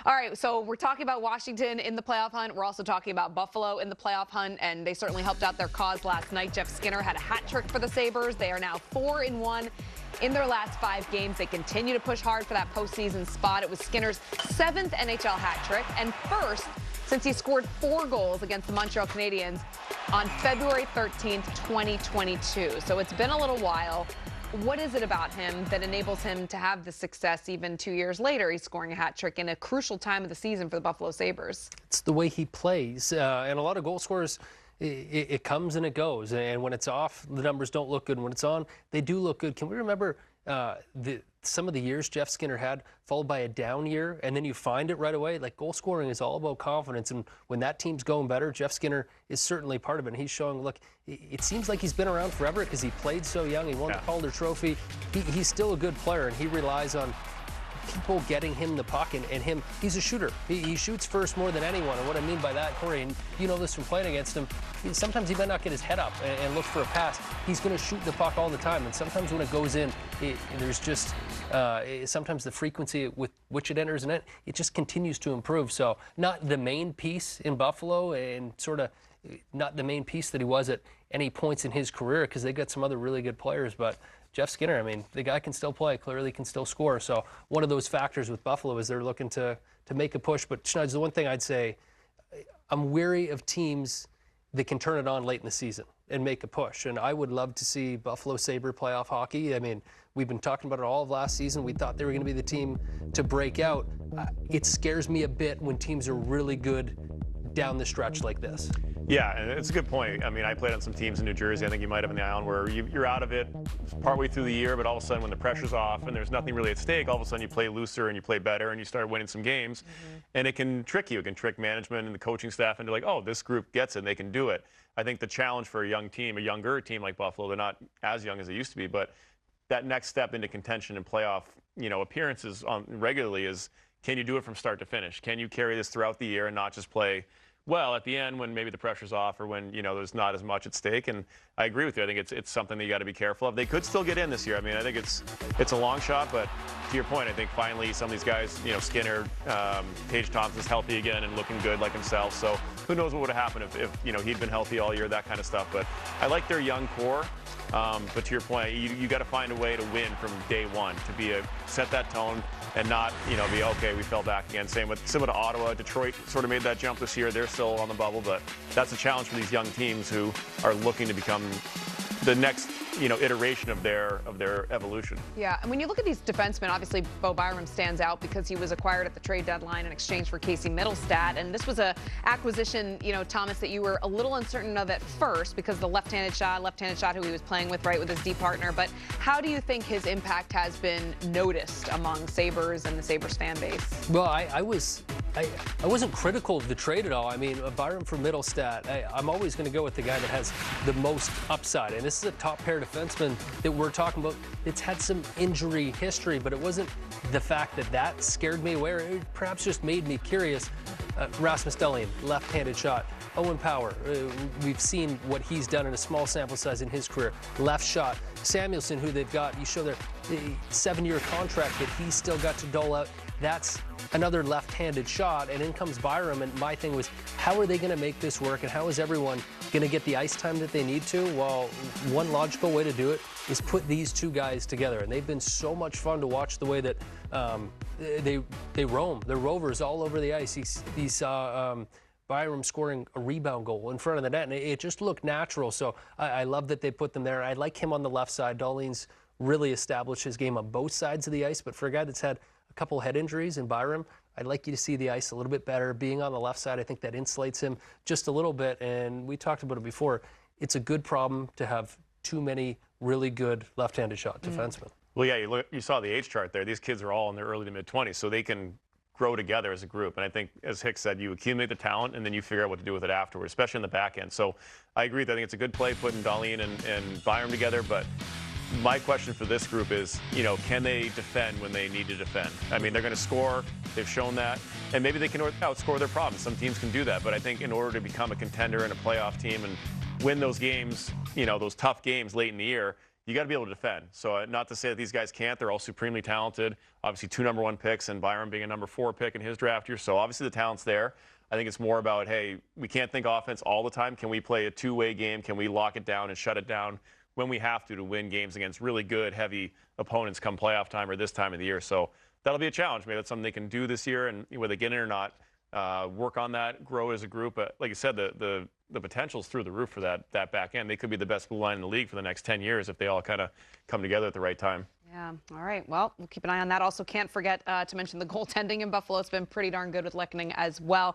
All right, so we're talking about Washington in the playoff hunt. We're also talking about Buffalo in the playoff hunt, and they certainly helped out their cause last night. Jeff Skinner had a hat trick for the Sabres. They are now 4-1 in their last 5 games. They continue to push hard for that postseason spot. It was Skinner's 7th NHL hat trick and first since he scored 4 goals against the Montreal Canadiens on February 13th, 2022. So it's been a little while. What is it about him that enables him to have the success even 2 years later? He's scoring a hat trick in a crucial time of the season for the Buffalo Sabres. It's the way he plays. And a lot of goal scorers, it comes and it goes. And when it's off, the numbers don't look good. When it's on, they do look good. Can we remember some of the years Jeff Skinner had, followed by a down year, and then you find it right away? Like, goal scoring is all about confidence, and when that team's going better, Jeff Skinner is certainly part of it. And he's showing, look, it seems like he's been around forever because he played so young. He won the Calder Trophy. He's still a good player, and he relies on people getting him the puck, and he's a shooter. He shoots first more than anyone. And what I mean by that, Corey, and you know this from playing against him, sometimes he might not get his head up and look for a pass. He's going to shoot the puck all the time, and sometimes when it goes in, there's just sometimes the frequency with which it enters in it just continues to improve. So not the main piece in Buffalo, and sort of not the main piece that he was at any points in his career, because they got some other really good players, but Jeff Skinner, I mean, the guy can still play, clearly can still score. So one of those factors with Buffalo is they're looking to make a push. But Schneid's, the one thing I'd say, I'm weary of teams that can turn it on late in the season and make a push. And I would love to see Buffalo Sabre playoff hockey. I mean, we've been talking about it all of last season. We thought they were going to be the team to break out. It scares me a bit when teams are really good down the stretch like this. Yeah, and it's a good point. I mean, I played on some teams in New Jersey. I think you might have in the Island, where you're out of it partway through the year, but all of a sudden when the pressure's off and there's nothing really at stake, all of a sudden you play looser and you play better and you start winning some games. And it can trick you. It can trick management and the coaching staff into like, oh, this group gets it and they can do it. I think the challenge for a young team, a younger team like Buffalo, they're not as young as they used to be, but that next step into contention and playoff, appearances regularly is, can you do it from start to finish? Can you carry this throughout the year and not just play well at the end when maybe the pressure's off or when there's not as much at stake? And I agree with you. I think it's something that you got to be careful of. They could still get in this year. I mean, I think it's a long shot, but to your point, I think finally some of these guys, Skinner, Tage Thompson's healthy again and looking good like himself. So who knows what would have happened if he'd been healthy all year, that kind of stuff. But I like their young core. But to your point, you got to find a way to win from day one, to set that tone and not, be okay, we fell back again. Similar to Ottawa. Detroit sort of made that jump this year. They're still on the bubble, but that's a challenge for these young teams who are looking to become the next iteration of their evolution. Yeah, and when you look at these defensemen, obviously Bo Byram stands out because he was acquired at the trade deadline in exchange for Casey Mittelstadt, and this was a acquisition, Thomas, that you were a little uncertain of at first because the left-handed shot who he was playing with, right, with his D partner. But how do you think his impact has been noticed among Sabres and the Sabres fan base? Well, I wasn't critical of the trade at all. I mean, Byram for Mittelstadt, I'm always going to go with the guy that has the most upside, and this is a top-pair defenseman that we're talking about. It's had some injury history, but it wasn't the fact that scared me away, or it perhaps just made me curious. Rasmus Dahlin, left-handed shot. Owen Power, we've seen what he's done in a small sample size in his career. Left shot. Samuelsson, who they've got, you show their 7-year contract that he's still got to dole out. That's another left-handed shot, and in comes Byram, and my thing was, how are they going to make this work, and how is everyone going to get the ice time that they need to? Well, one logical way to do it is put these two guys together, and they've been so much fun to watch the way that they roam. They're rovers all over the ice. He saw Byram scoring a rebound goal in front of the net, and it just looked natural. So I love that they put them there. I like him on the left side. Dahlin's really established his game on both sides of the ice, but for a guy that's had a couple head injuries in Byram, I'd like you to see the ice a little bit better. Being on the left side, I think that insulates him just a little bit, and we talked about it before. It's a good problem to have too many really good left-handed shot defensemen. Well, yeah, you saw the age chart there. These kids are all in their early to mid-20s, so they can grow together as a group. And I think, as Hicks said, you accumulate the talent, and then you figure out what to do with it afterwards, especially in the back end. So I agree that I think it's a good play putting Dahlin and Byram together, but my question for this group is, can they defend when they need to defend? I mean, they're going to score. They've shown that. And maybe they can outscore their problems. Some teams can do that. But I think in order to become a contender and a playoff team and win those games, those tough games late in the year, you got to be able to defend. So not to say that these guys can't. They're all supremely talented. Obviously, 2 number-1 picks, and Byram being a number 4 pick in his draft year. So obviously the talent's there. I think it's more about, hey, we can't think offense all the time. Can we play a two-way game? Can we lock it down and shut it down when we have to win games against really good, heavy opponents come playoff time or this time of the year? So that'll be a challenge. Maybe that's something they can do this year, and whether they get in or not, work on that, grow as a group. But like you said, the potential's through the roof for that back end. They could be the best blue line in the league for the next 10 years if they all kind of come together at the right time. Yeah. All right. Well, we'll keep an eye on that. Also, can't forget to mention the goaltending in Buffalo. It's been pretty darn good with Lehkonen as well.